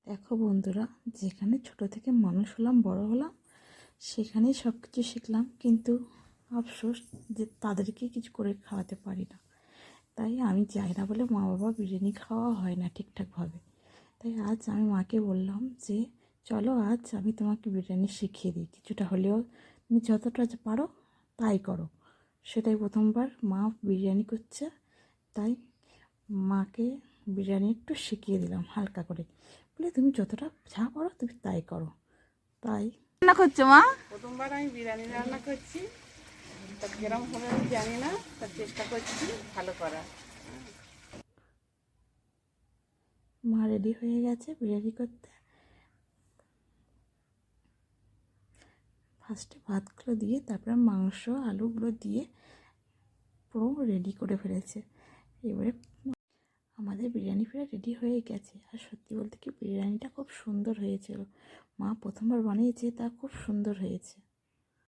দেখো বন্ধুরা, যেখানে ছোট থেকে মানুষ হলাম, বড় হলাম, সেখানেই সব কিছু শিখলাম, কিন্তু আফসোস যে তাদেরকে কিছু করে খাওয়াতে পারি না। তাই আমি যাই না বলে মা বাবা বিরিয়ানি খাওয়া হয় না ঠিকঠাকভাবে। তাই আজ আমি মাকে বললাম যে চলো আজ আমি তোমাকে বিরিয়ানি শিখিয়ে দিই, কিছুটা হলেও তুমি যতটা পারো তাই করো। সেটাই প্রথমবার মা বিরিয়ানি করছে, তাই মাকে বিরিয়ানি একটু শিখিয়ে দিলাম হালকা করে, বলে তুমি যতটা যা পারো তুমি তাই করো। তাই রান্না করছো মা? প্রথমবার আমি বিরিয়ানি রান্না করছি, তা কিরম হবে আমি জানি না, তার চেষ্টা করছি ভালো করার। মা রেডি হয়ে গেছে বিরিয়ানি করতে। ফার্স্টে ভাতগুলো দিয়ে তারপরে মাংস আলুগুলো দিয়ে পুরো রেডি করে ফেলেছে। এবারে আমাদের বিরিয়ানি প্রায় রেডি হয়ে গেছে। আর সত্যি বলতে কি বিরিয়ানিটা খুব সুন্দর হয়েছিল, মা প্রথমবার বানিয়েছে, তা খুব সুন্দর হয়েছে।